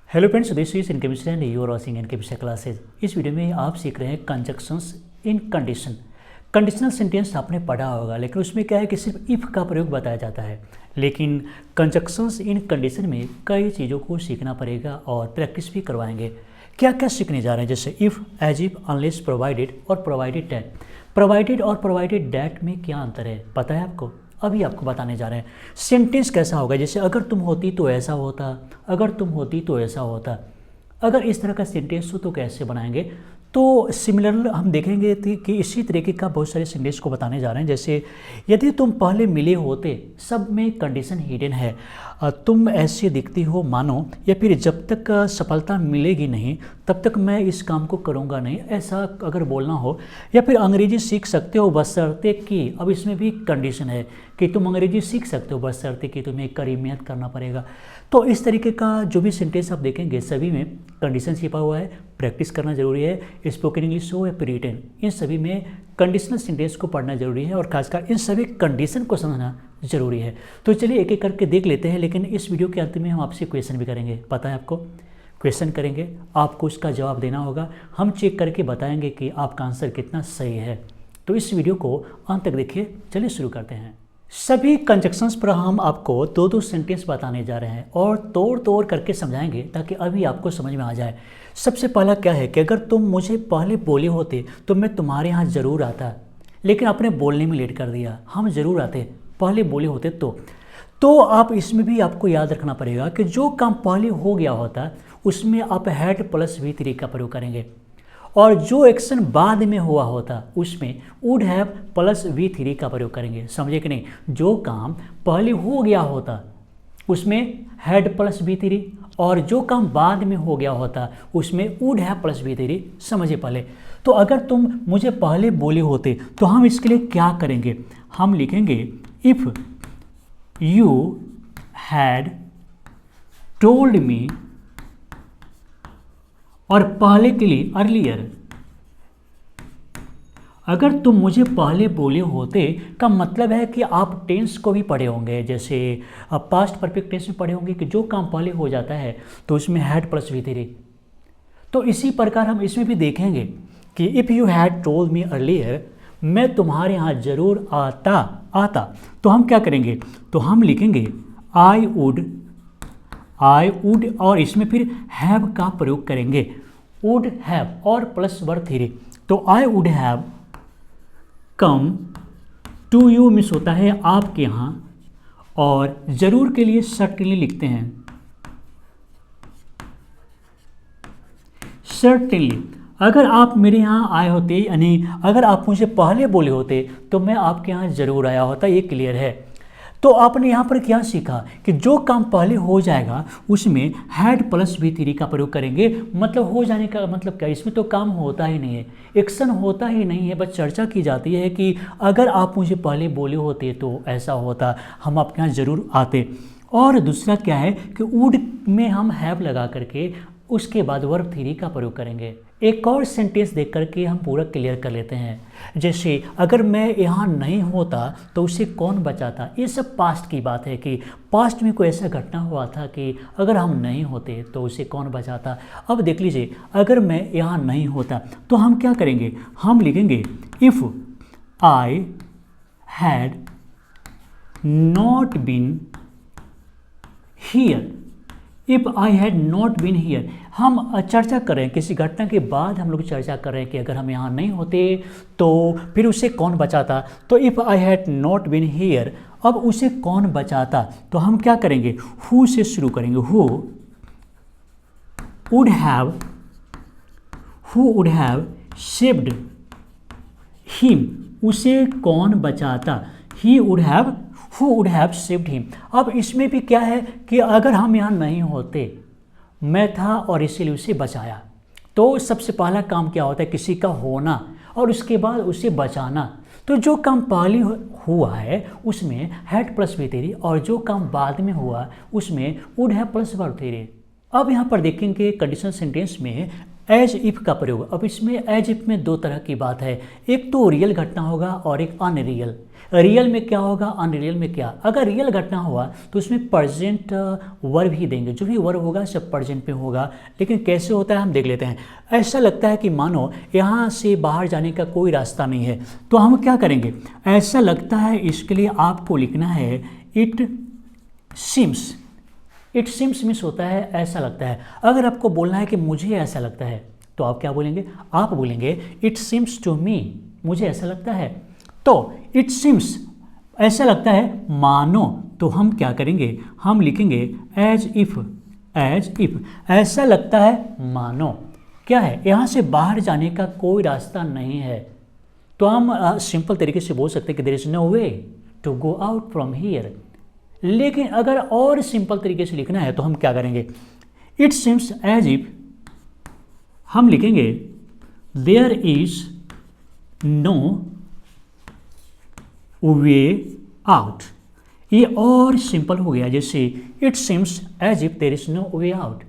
Hello friends, this is in chemistry and you are watching in chemistry classes. इस video में आप सीख रहे हैं conjunctions in condition. Conditional sentence आपने पढ़ा होगा, लेकिन उसमें क्या है कि सिर्फ इफ़ का प्रयोग बताया जाता है। लेकिन कंजक्शंस इन कंडीशन में कई चीज़ों को सीखना पड़ेगा और प्रैक्टिस भी करवाएंगे। क्या क्या सीखने जा रहे हैं, जैसे if, as if, unless, provided और प्रोवाइडेड डैट। प्रोवाइडेड और प्रोवाइडेड डैट में क्या अंतर है पता है आपको? अभी आपको बताने जा रहे हैं। सेंटेंस कैसा होगा, जैसे अगर तुम होती तो ऐसा होता, अगर तुम होती तो ऐसा होता। अगर इस तरह का सेंटेंस हो तो कैसे बनाएंगे? तो सिमिलर हम देखेंगे कि इसी तरीके का बहुत सारे सेंटेंस को बताने जा रहे हैं। जैसे यदि तुम पहले मिले होते, सब में कंडीशन हिडन है। तुम ऐसे दिखती हो मानो, या फिर जब तक सफलता मिलेगी नहीं तब तक मैं इस काम को करूँगा नहीं, ऐसा अगर बोलना हो। या फिर अंग्रेजी सीख सकते हो बशर्ते कि, अब इसमें भी कंडीशन है कि तुम अंग्रेजी सीख सकते हो बशर्ते कि तुम्हें कड़ी मेहनत करना पड़ेगा। तो इस तरीके का जो भी सेंटेंस आप देखेंगे सभी में कंडीशन छिपा हुआ है। प्रैक्टिस करना जरूरी है। स्पोकन इंग्लिश हो या फिर रिटन, इन सभी में कंडीशनल सेंटेंस को पढ़ना जरूरी है और खासकर इन सभी कंडीशन को समझना जरूरी है। तो चलिए एक एक करके देख लेते हैं, लेकिन इस वीडियो के अंत में हम आपसे क्वेश्चन भी करेंगे। पता है आपको? क्वेश्चन करेंगे, आपको उसका जवाब देना होगा। हम चेक करके बताएंगे कि आपका आंसर कितना सही है। तो इस वीडियो को अंत तक देखिए। चलिए शुरू करते हैं। सभी कंजक्शंस पर हम आपको दो दो सेंटेंस बताने जा रहे हैं और तोड़ तोड़ करके समझाएंगे ताकि अभी आपको समझ में आ जाए। सबसे पहला क्या है कि अगर तुम मुझे पहले बोले होते तो मैं तुम्हारे यहाँ ज़रूर आता, लेकिन आपने बोलने में लेट कर दिया। हम ज़रूर आते, पहले बोले होते तो आप इसमें भी आपको याद रखना पड़ेगा कि जो काम पहले हो गया होता उसमें आप हैड प्लस V3 का प्रयोग करेंगे, और जो एक्शन बाद में हुआ होता उसमें वुड हैव प्लस V3 का प्रयोग करेंगे। समझे कि नहीं? जो काम पहले हो गया होता उसमें हैड प्लस V3, और जो काम बाद में हो गया होता उसमें वुड हैव प्लस V3। समझिए पहले। तो अगर तुम मुझे पहले बोले होते तो हम इसके लिए क्या करेंगे? हम लिखेंगे if you had told me, और पहले के लिए अर्लियर। अगर तुम मुझे पहले बोले होते का मतलब है कि आप टेंस को भी पढ़े होंगे। जैसे पास्ट परफेक्ट टेंस में पढ़े होंगे कि जो काम पहले हो जाता है तो उसमें हैड प्लस V3। तो इसी प्रकार हम इसमें भी देखेंगे कि if you had told me earlier, मैं तुम्हारे यहाँ ज़रूर आता। तो हम क्या करेंगे? तो हम लिखेंगे आई वुड, और इसमें फिर हैव का प्रयोग करेंगे। वुड हैव और प्लस वर्ब 3। तो I would have come to you miss होता है आपके यहाँ, और ज़रूर के लिए सर्टेनली लिखते हैं। सर्टेनली, अगर आप मेरे यहाँ आए होते, यानी अगर आप मुझे पहले बोले होते तो मैं आपके यहाँ ज़रूर आया होता। ये क्लियर है। तो आपने यहाँ पर क्या सीखा कि जो काम पहले हो जाएगा उसमें हैड प्लस V3 का प्रयोग करेंगे। मतलब हो जाने का मतलब क्या? इसमें तो काम होता ही नहीं है, एक्शन होता ही नहीं है, बस चर्चा की जाती है कि अगर आप मुझे पहले बोले होते तो ऐसा होता, हम आपके यहाँ ज़रूर आते। और दूसरा क्या है कि वुड में हम हैव लगा करके उसके बाद वर्ब 3 का प्रयोग करेंगे। एक और सेंटेंस देख करके हम पूरा क्लियर कर लेते हैं। जैसे अगर मैं यहाँ नहीं होता तो उसे कौन बचाता। ये सब पास्ट की बात है कि पास्ट में कोई ऐसा घटना हुआ था कि अगर हम नहीं होते तो उसे कौन बचाता। अब देख लीजिए, अगर मैं यहाँ नहीं होता तो हम क्या करेंगे? हम लिखेंगे if I had not been here. If I had not been here, हम चर्चा कर रहे हैं किसी घटना के बाद, हम लोग चर्चा कर रहे हैं कि अगर हम यहाँ नहीं होते तो फिर उसे कौन बचाता। तो if I had not been here, अब उसे कौन बचाता? तो हम क्या करेंगे? हु से शुरू करेंगे। Who would have saved him, उसे कौन बचाता? Who would have saved him. अब इसमें भी क्या है कि अगर हम यहाँ नहीं होते, मैं था और इसीलिए उसे बचाया। तो सबसे पहला काम क्या होता है? किसी का होना, और उसके बाद उसे बचाना। तो जो काम पहले हुआ है उसमें हैड प्लस V3, और जो काम बाद में हुआ उसमें वुड हैव प्लस वर्ब 3। अब यहाँ पर देखेंगे कंडीशनल सेंटेंस में एज इफ़ का प्रयोग। अब इसमें एज इफ़ में दो तरह की बात है, एक तो रियल घटना होगा और एक अनरियल। रियल में क्या होगा, अनरियल में क्या। अगर रियल घटना हुआ तो उसमें प्रेजेंट वर्ब ही देंगे, जो भी वर्ब होगा सब प्रेजेंट में होगा। लेकिन कैसे होता है हम देख लेते हैं। ऐसा लगता है कि मानो यहाँ से बाहर जाने का कोई रास्ता नहीं है, तो हम क्या करेंगे, ऐसा लगता है, इसके लिए आपको लिखना है it seems. It seems means होता है ऐसा लगता है। अगर आपको बोलना है कि मुझे ऐसा लगता है तो आप क्या बोलेंगे, आप बोलेंगे इट सिम्स टू मी, मुझे ऐसा लगता है। तो इट सिम्स ऐसा लगता है मानो, तो हम क्या करेंगे, हम लिखेंगे एज इफ। एज इफ ऐसा लगता है मानो क्या है, यहाँ से बाहर जाने का कोई रास्ता नहीं है, तो हम सिंपल तरीके से बोल सकते हैं कि there is no way to go out from here. लेकिन अगर और सिंपल तरीके से लिखना है तो हम क्या करेंगे, इट सीम्स एज इफ, हम लिखेंगे there is no way out. ये और सिंपल हो गया, जैसे it seems as if there is no way out.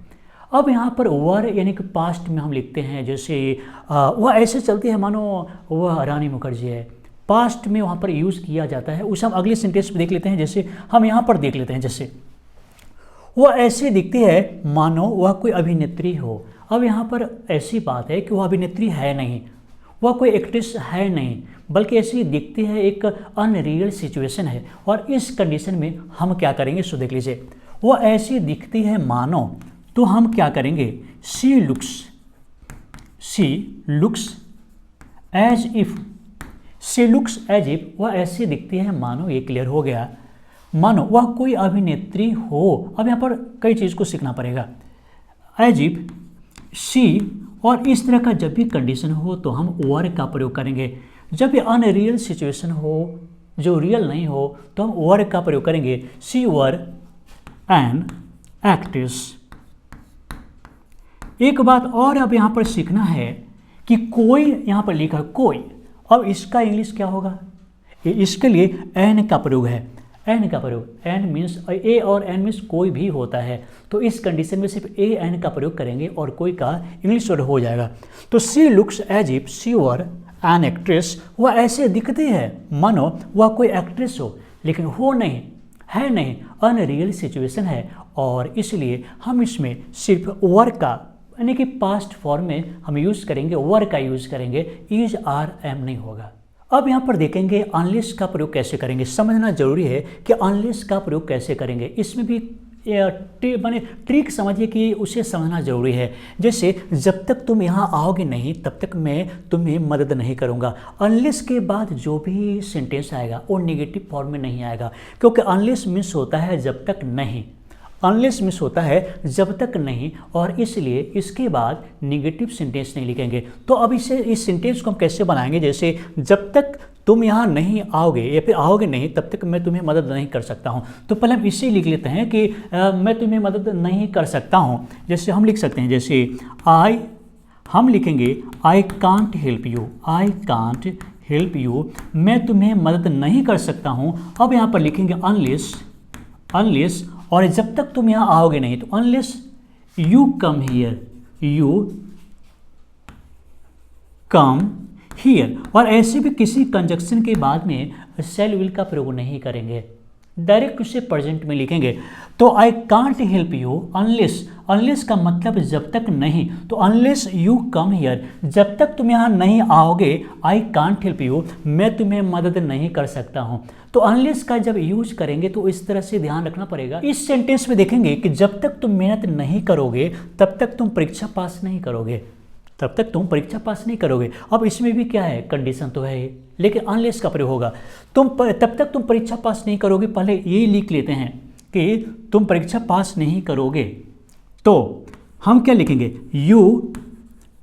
अब यहाँ पर वर यानी कि पास्ट में हम लिखते हैं, जैसे वह ऐसे चलती है मानो वह रानी मुखर्जी है, पास्ट में वहाँ पर यूज़ किया जाता है। उसे हम अगले सेंटेंस में देख लेते हैं, जैसे हम यहाँ पर देख लेते हैं, जैसे वह ऐसे दिखती है मानो वह कोई अभिनेत्री हो। अब यहाँ पर ऐसी बात है कि वह अभिनेत्री है नहीं, वह कोई एक्ट्रेस है नहीं, बल्कि ऐसी दिखती है, एक अनरियल सिचुएशन है। और इस कंडीशन में हम क्या करेंगे, सो देख लीजिए, वह ऐसी दिखती है मानो, तो हम क्या करेंगे, she looks as if. She looks as if, वह ऐसी दिखती है मानो, ये क्लियर हो गया, मानो वह कोई अभिनेत्री हो। अब यहाँ पर कई चीज़ को सीखना पड़ेगा। एज इफ, शी, और इस तरह का जब भी कंडीशन हो तो हम वर का प्रयोग करेंगे। जब भी अनरियल सिचुएशन हो, जो रियल नहीं हो, तो हम वर का प्रयोग करेंगे। She were an actress. एक बात और अब यहाँ पर सीखना है कि कोई, यहाँ पर लिखा कोई, अब इसका इंग्लिश क्या होगा, इसके लिए एन का प्रयोग है। एन का प्रयोग, एन मीन्स ए और एन मीन्स कोई भी होता है, तो इस कंडीशन में सिर्फ ए एन का प्रयोग करेंगे और कोई का इंग्लिश वर्ड हो जाएगा। तो she looks as if she were an actress, वह ऐसे दिखती है मानो वह कोई एक्ट्रेस हो, लेकिन हो नहीं, है नहीं, अनरियल सिचुएशन है। और इसलिए हम इसमें सिर्फ वर का यानी कि पास्ट फॉर्म में हम यूज़ करेंगे, वर का यूज़ करेंगे, इज आर एम नहीं होगा। अब यहाँ पर देखेंगे अनलेस का प्रयोग कैसे करेंगे। समझना जरूरी है कि अनलेस का प्रयोग कैसे करेंगे, इसमें भी माने ट्रिक समझिए कि उसे समझना जरूरी है। जैसे जब तक तुम यहाँ आओगे नहीं तब तक मैं तुम्हें मदद नहीं करूँगा। अनलेस के बाद जो भी सेंटेंस आएगा वो नेगेटिव फॉर्म में नहीं आएगा, क्योंकि अनलेस मीन्स होता है जब तक नहीं, अनलेस मीन्स होता है जब तक नहीं, और इसलिए इसके बाद नेगेटिव सेंटेंस नहीं लिखेंगे। तो अब इस सेंटेंस को हम कैसे बनाएंगे, जैसे जब तक तुम यहाँ नहीं आओगे या फिर आओगे नहीं तब तक मैं तुम्हें मदद नहीं कर सकता हूँ। तो पहले हम इसे लिख लेते हैं कि मैं तुम्हें मदद नहीं कर सकता हूँ। जैसे हम लिख सकते हैं, जैसे हम लिखेंगे I can't help you, I can't help you, मैं तुम्हें मदद नहीं कर सकता हूँ। अब यहाँ पर लिखेंगे अनलेस, और जब तक तुम यहाँ आओगे नहीं, तो unless you come here, you come here. और ऐसे भी किसी कंजक्शन के बाद में शैल विल का प्रयोग नहीं करेंगे, डायरेक्ट उसे प्रेजेंट में लिखेंगे। तो I can't help you unless, unless का मतलब जब तक नहीं, तो अनलेस यू कम हियर, जब तक तुम यहाँ नहीं आओगे, आई कांट हेल्प यू, मैं तुम्हें मदद नहीं कर सकता हूँ। तो अनलेस का जब यूज करेंगे तो इस तरह से ध्यान रखना पड़ेगा। इस सेंटेंस में देखेंगे कि जब तक तुम मेहनत नहीं करोगे तब तक तुम परीक्षा पास नहीं करोगे, तब तक तुम परीक्षा पास नहीं करोगे। अब इसमें भी क्या है, कंडीशन तो है, लेकिन अनलेस का प्रयोग होगा। तब तक तुम परीक्षा पास नहीं करोगे, पहले ये लिख लेते हैं कि तुम परीक्षा पास नहीं करोगे, तो हम क्या लिखेंगे, you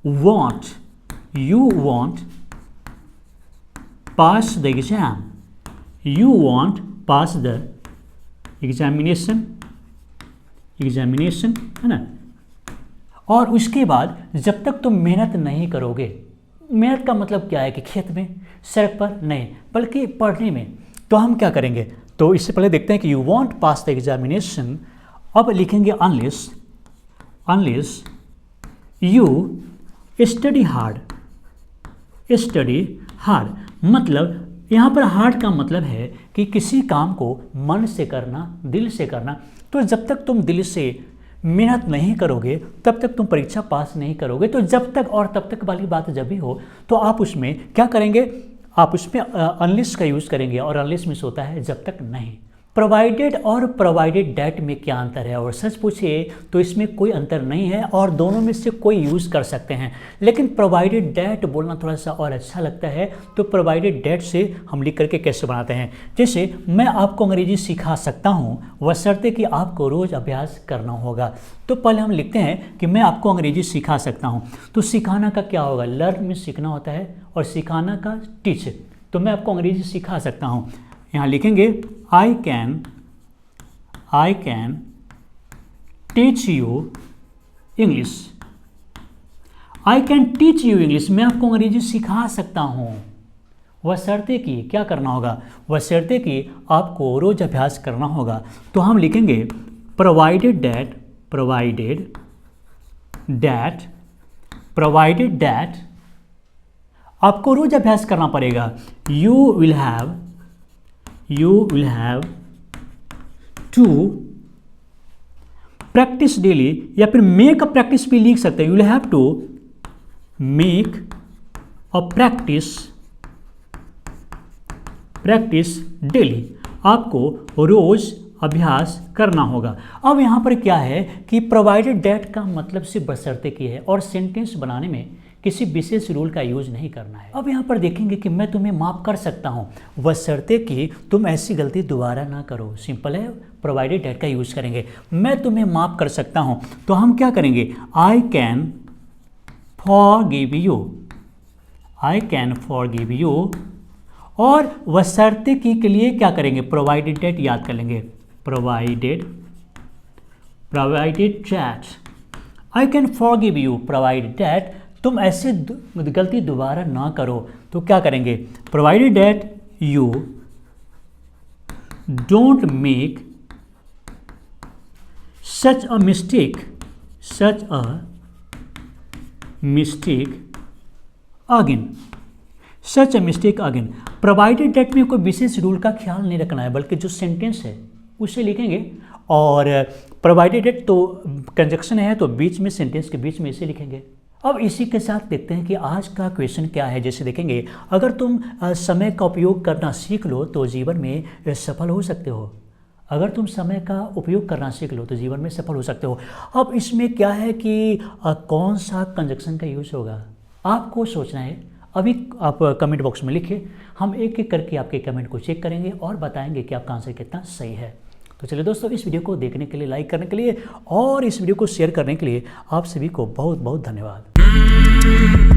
want pass the exam, you want pass the examination है ना। और उसके बाद जब तक तुम मेहनत नहीं करोगे, मेहनत का मतलब क्या है कि खेत में, सड़क पर नहीं, बल्कि पढ़ने में, तो हम क्या करेंगे, तो इससे पहले देखते हैं कि you want pass the examination. अब लिखेंगे unless you study hard, study hard, मतलब यहाँ पर हार्ड का मतलब है कि किसी काम को मन से करना, दिल से करना। तो जब तक तुम दिल से मेहनत नहीं करोगे तब तक तुम परीक्षा पास नहीं करोगे। तो जब तक और तब तक वाली बात जब भी हो तो आप उसमें क्या करेंगे, आप उसमें अनलेस का यूज़ करेंगे, और अनलेस मिस होता है जब तक नहीं। प्रोवाइडेड और प्रोवाइडेड डेट में क्या अंतर है, और सच पूछिए तो इसमें कोई अंतर नहीं है और दोनों में से कोई यूज़ कर सकते हैं, लेकिन प्रोवाइडेड डेट बोलना थोड़ा सा और अच्छा लगता है। तो प्रोवाइडेड डेट से हम लिख करके कैसे बनाते हैं, जैसे मैं आपको अंग्रेजी सिखा सकता हूँ बशर्ते कि आपको रोज़ अभ्यास करना होगा। तो पहले हम लिखते हैं कि मैं आपको अंग्रेजी सिखा सकता हूँ। तो सिखाना का क्या होगा, लर्न में सीखना होता है और सिखाना का टीच। तो मैं आपको अंग्रेजी सिखा सकता हूँ, यहाँ लिखेंगे I can teach you English. I can teach you English, मैं आपको अंग्रेजी सिखा सकता हूँ, बशर्ते कि क्या करना होगा, बशर्ते कि आपको रोज अभ्यास करना होगा। तो हम लिखेंगे प्रोवाइडेड दैट आपको रोज अभ्यास करना पड़ेगा। You will have to practise daily, या फिर मेक अ प्रैक्टिस भी लिख सकते हैं। You will have to make a practice daily, आपको रोज अभ्यास करना होगा। अब यहाँ पर क्या है कि प्रोवाइडेड डेट का मतलब सिर्फ बशर्ते की है, और सेंटेंस बनाने में किसी विशेष रूल का यूज नहीं करना है। अब यहाँ पर देखेंगे कि मैं तुम्हें माफ़ कर सकता हूँ बशर्ते कि तुम ऐसी गलती दोबारा ना करो। सिंपल है, प्रोवाइडेड डेट का यूज करेंगे। मैं तुम्हें माफ़ कर सकता हूँ, तो हम क्या करेंगे, आई कैन फॉरगिव यू, और बशर्ते की के लिए क्या करेंगे, प्रोवाइडेड डेट याद कर लेंगे। Provided that, I can forgive you provided that, तुम ऐसे गलती दोबारा ना करो। तो क्या करेंगे, provided that you don't make such a mistake again. Provided that में कोई विशेष रूल का ख्याल नहीं रखना है, बल्कि जो सेंटेंस है उसे लिखेंगे। और प्रोवाइडेड डेट तो कंजक्शन है, तो बीच में, सेंटेंस के बीच में इसे लिखेंगे। अब इसी के साथ देखते हैं कि आज का क्वेश्चन क्या है। जैसे देखेंगे, अगर तुम समय का उपयोग करना सीख लो तो जीवन में सफल हो सकते हो। अगर तुम समय का उपयोग करना सीख लो तो जीवन में सफल हो सकते हो। अब इसमें क्या है कि कौन सा कंजक्शन का यूज़ होगा, आपको सोचना है। अभी आप कमेंट बॉक्स में लिखिए, हम एक एक करके आपके कमेंट को चेक करेंगे और बताएंगे कि आपका आंसर कितना सही है। तो चलिए दोस्तों, इस वीडियो को देखने के लिए, लाइक करने के लिए और इस वीडियो को शेयर करने के लिए आप सभी को बहुत बहुत धन्यवाद।